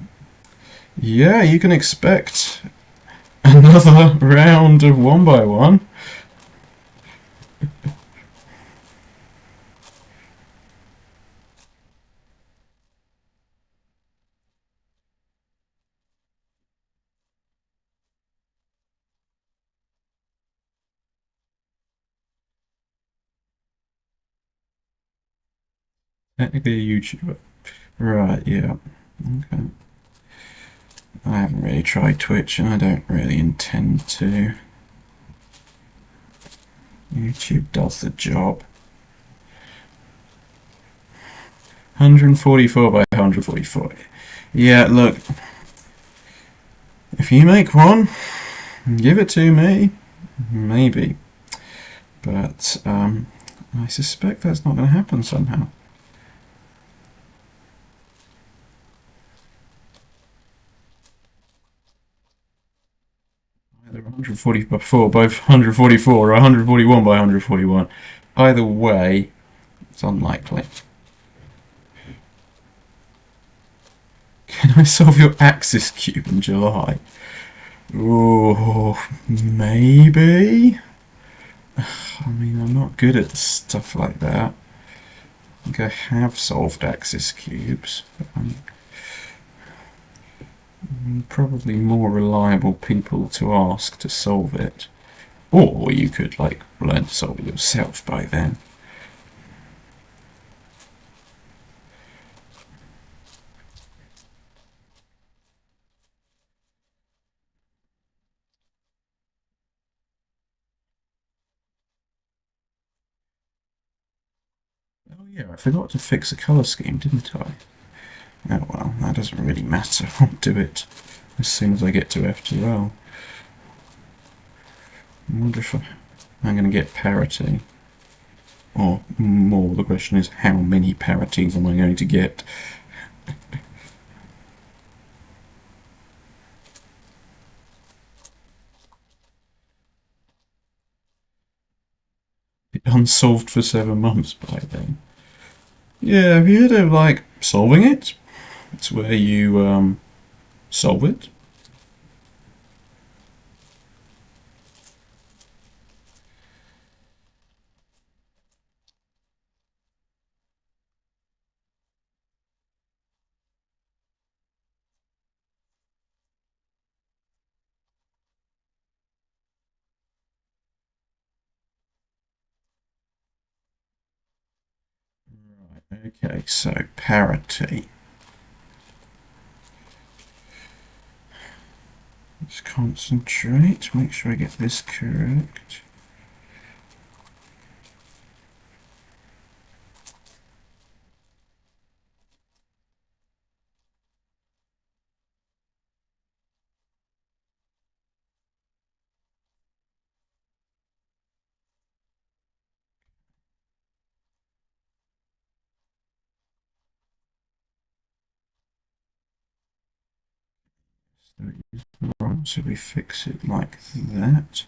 yeah, you can expect another round of 1x1. Technically a YouTuber. Right, yeah. Okay. I haven't really tried Twitch and I don't really intend to. YouTube does the job. 144 by 144. Yeah, look. If you make one, give it to me. Maybe. But I suspect that's not going to happen somehow. 144 by 144 or 141 by 141. Either way, it's unlikely. Can I solve your axis cube in July? Oh, maybe? I mean, I'm not good at stuff like that. I think I have solved axis cubes, but I'm probably more reliable people to ask to solve it. Or you could, like, learn to solve it yourself by then. Oh yeah, I forgot to fix the colour scheme, didn't I? Oh well, that doesn't really matter. I'll do it as soon as I get to F2L. I wonder if I'm going to get parity. Or more, the question is, how many parities am I going to get? Unsolved for 7 months by then. Yeah, have you heard of, like, solving it? It's where you, solve it. Right, okay, so parity. Let's concentrate, make sure I get this correct. Right, so we fix it like that.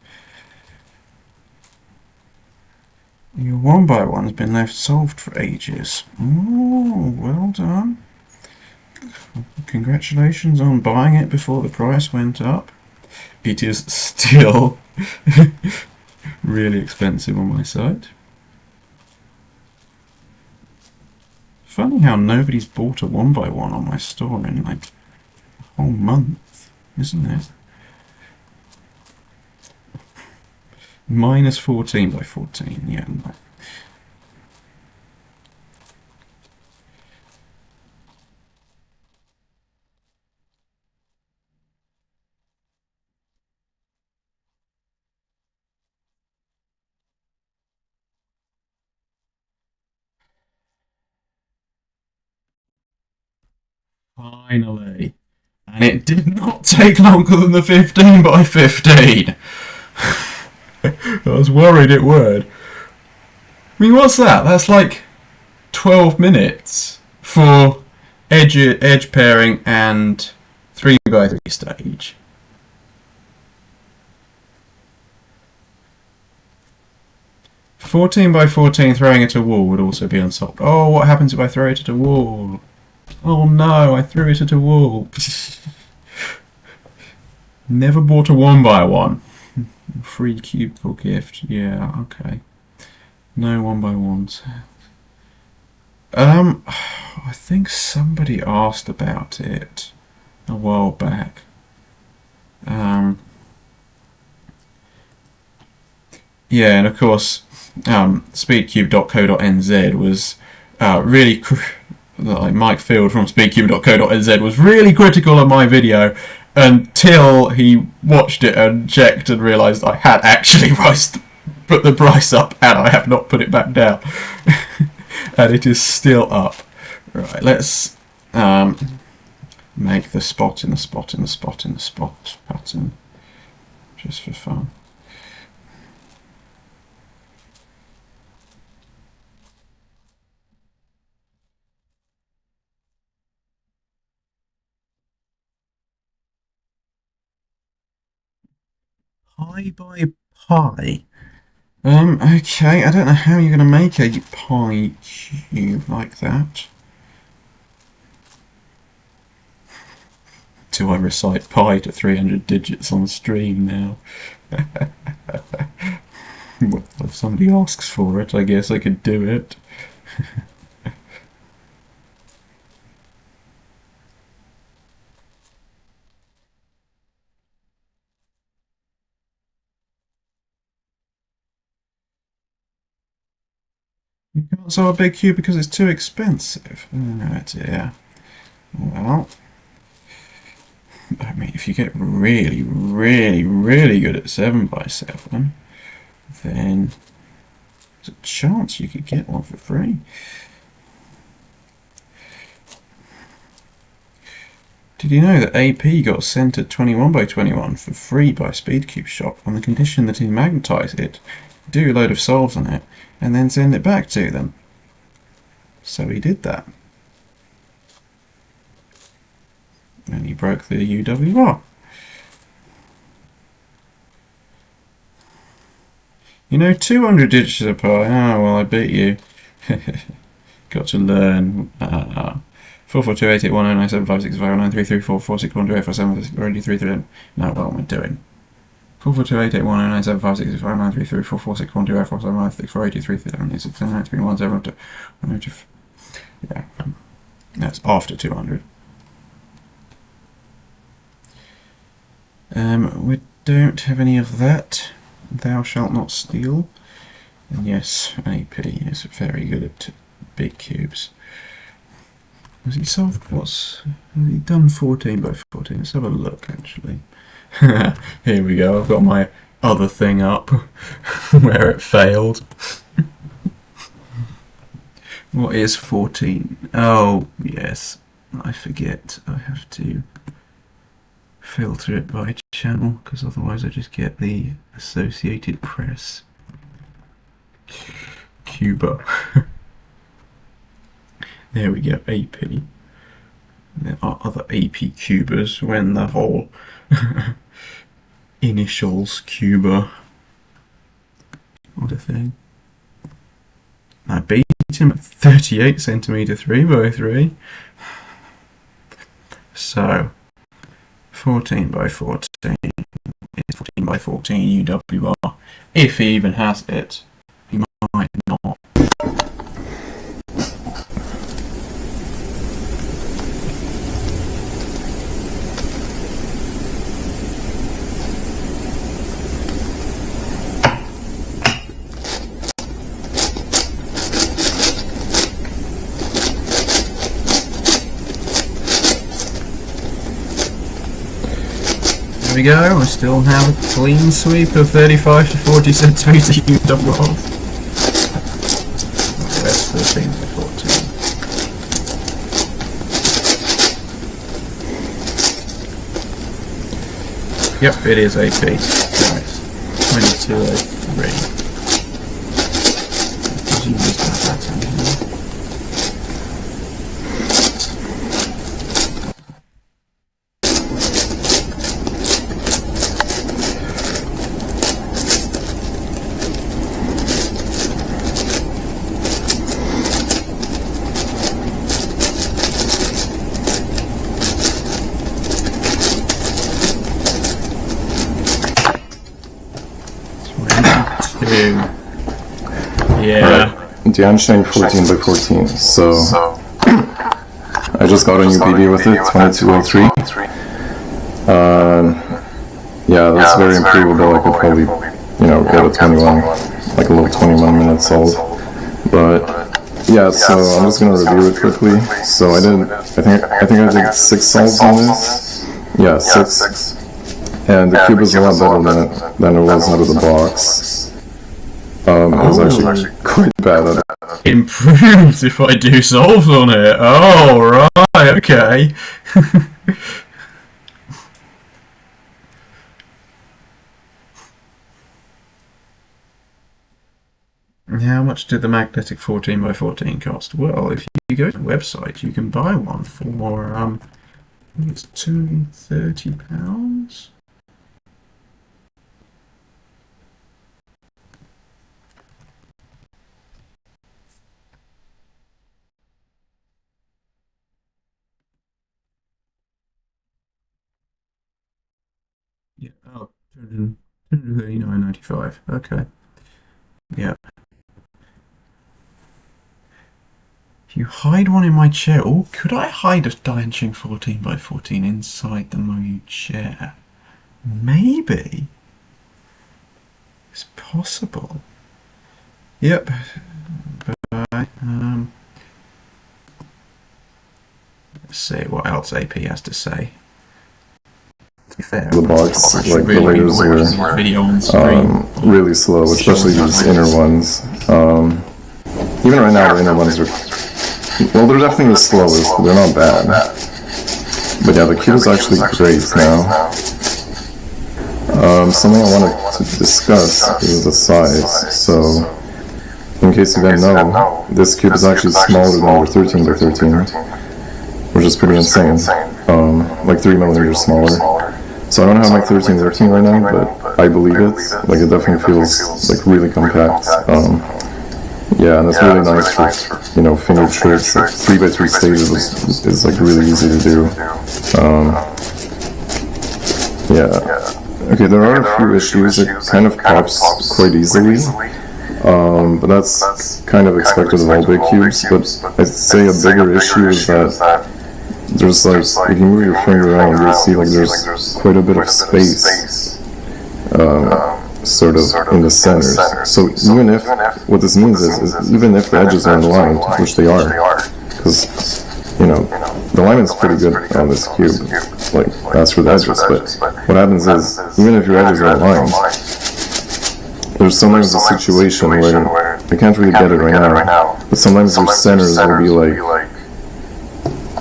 Your 1x1's been left solved for ages. Oh, well done. Congratulations on buying it before the price went up. It is still really expensive on my site. Funny how nobody's bought a 1x1 on my store in like a whole month, isn't it? Minus 14 by 14, yeah. No. Finally. And it did not take longer than the 15 by 15. I was worried it would. I mean, what's that? That's like 12 minutes for edge pairing and 3x3 stage. Fourteen by 14 throwing at a wall would also be unsolved. Oh, what happens if I throw it at a wall? Oh no, I threw it at a wall. Never bought a 1x1. Free cubicle gift. Yeah, okay. No 1x1s. I think somebody asked about it a while back. Yeah, and of course, speedcube.co.nz was really like Mike Field from speedcube.co.nz was really critical of my video until he watched it and checked and realised I had actually put the price up and I have not put it back down. And it is still up. Right, let's make the spot in the spot in the spot in the spot pattern just for fun. Pi by pi. Okay, I don't know how you're going to make a pi cube like that. Do I recite pi to 300 digits on stream now? Well, if somebody asks for it, I guess I could do it. You can't solve a big cube because it's too expensive. Oh dear. Well, I mean, if you get really, really, really good at 7 by 7, then there's a chance you could get one for free. Did you know that AP got sent a 21 by 21 for free by Speedcube Shop on the condition that he magnetise it, do a load of solves on it, and then send it back to them? So he did that. And he broke the UWR. You know, 200 digits of pi. Oh, well, I beat you. Got to learn. 44288109756593344612847 No, what am I doing? 44288109756593344612847 Yeah, that's after 200. We don't have any of that. Thou shalt not steal. And yes, AP is very good at big cubes. Has he solved has he done 14 by 14? Let's have a look actually. Here we go, I've got my other thing up where it failed. What is 14? Oh yes, I forget. I have to filter it by channel because otherwise I just get the Associated Press. Cuba. There we go, AP. There are other AP Cubas when the whole initials Cuba. What a thing. I beat him at 38 centimeter 3 by 3. So 14 by 14 is 14 by 14 UWR. If he even has it, he might not. There we go, I still have a clean sweep of 35 to 40 centimeter UWR. That's 13 by 14. Yep, it is AP. Nice. 2203. Yeah. Diansheng 14 by 14. So I just got a new PB with it, 2203. Yeah, that's very improvable. I could probably, get a 21, like a little 21 minute solve. But yeah, so I'm just gonna review it quickly. So I think I did 6 solves on this. Yeah, 6. And the cube is a lot better than it was out of the box. It was actually quite bad at it. Improved if I do solves on it. Oh, right, okay. How much did the magnetic 14 by 14 cost? Well, if you go to the website, you can buy one for, I think it's £230. Yeah, oh, 239.95. Okay. Yeah. If you hide one in my chair, oh, could I hide a Dianching 14 by 14 inside the Moyu chair? Maybe. It's possible. Yep. Bye. Let's see what else AP has to say. To be fair, The box, I like the really layers watch were this video on screen. really slow, especially these inner ones. Even right now, the inner ones are, well, they're definitely the slowest, but they're not bad. But yeah, the cube is actually great now. Something I wanted to discuss is the size. So, in case you didn't know, this cube is actually smaller than our 13 by 13, which is pretty insane. Like 3 millimeters smaller. So I don't have my 1313 right now, but I believe it. Like, it definitely feels like really compact. Yeah, and it's really nice for, you know, finger tricks. Like 3x3 stages is like really easy to do. Yeah. Okay, there are a few issues. It kind of pops quite easily. But that's kind of expected of all big cubes. But I'd say a bigger issue is that there's like, if you move your finger around, you'll see like there's quite a bit of space, sort of in the centers. So even if, what this means is even if the edges are aligned, which they are, because, you know, the alignment's pretty good on this cube, like, as for the edges, but what happens is, even if your edges are aligned, there's sometimes a situation where, I can't really get it right now, but sometimes your centers will be like,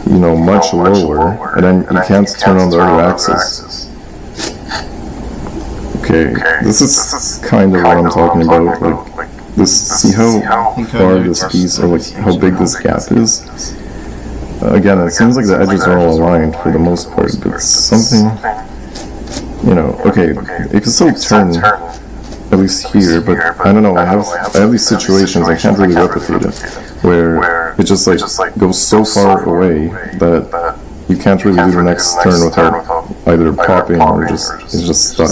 you know, much lower, and then you can't turn on the other axis. Okay, this is kind of what I'm talking about, like, this, see how far this piece, or like, how big this gap is? Again, it seems like the edges are all aligned for the most part, but something, you know, okay, it can still turn, at least here, but I don't know, I have these situations, I can't really replicate it, where it just like goes so far away that you can't really do the next turn without either popping or it's just stuck.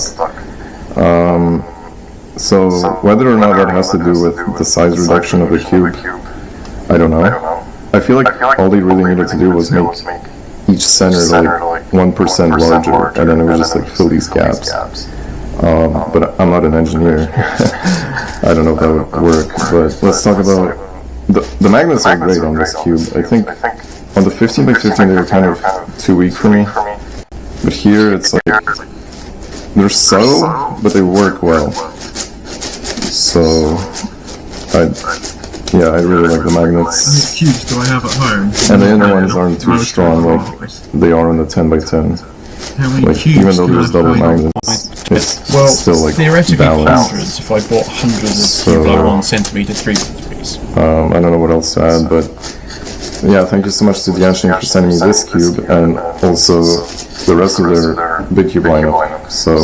So whether or not that has to do with the size reduction of the cube, I don't know. I feel like all they really needed to do was make each center like 1% larger, and then it would just like fill these gaps. But I'm not an engineer. I don't know if that would work, but let's talk about the magnets are great on this cube. I think on the 15 by 15 they were kind of too weak for me, but here it's like they're subtle, but they work well. So yeah, I really like the magnets. How many cubes do I have at home? And the inner ones aren't too strong like they are on the 10 by 10. How many Like, cubes even though do I there's double have? magnets, it's Well, still like theoretically balanced. hundreds if I bought hundreds of So, cube 1 centimeter 3x3s. I don't know what else to add, but yeah, thank you so much to Dianching for sending me this cube, and also the rest of their big cube lineup. So,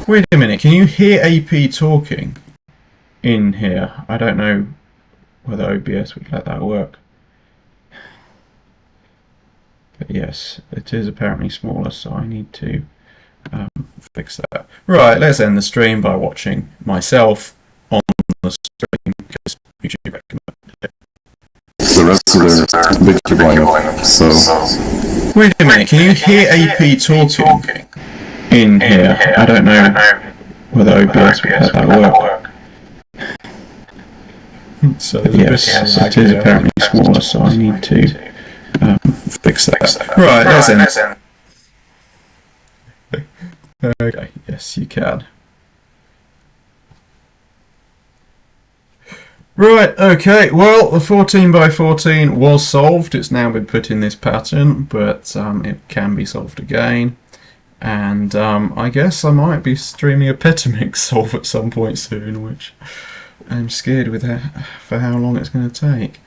Wait a minute, can you hear AP talking in here? I don't know whether OBS would let that work. But yes, it is apparently smaller, so I need to fix that. Right, let's end the stream by watching myself on the stream because YouTube recommended it. the rest of their big cube lineup. So, Wait a minute, can you hear AP talking in here? I don't know whether OBS would let that work. So yes, it is apparently smaller, so I need to fix that. Right, let's end. Okay, yes, you can. Right, okay, well, the 14 by 14 was solved. It's now been put in this pattern, but it can be solved again. And I guess I might be streaming a Petamix solve at some point soon, which I'm scared with for how long it's going to take.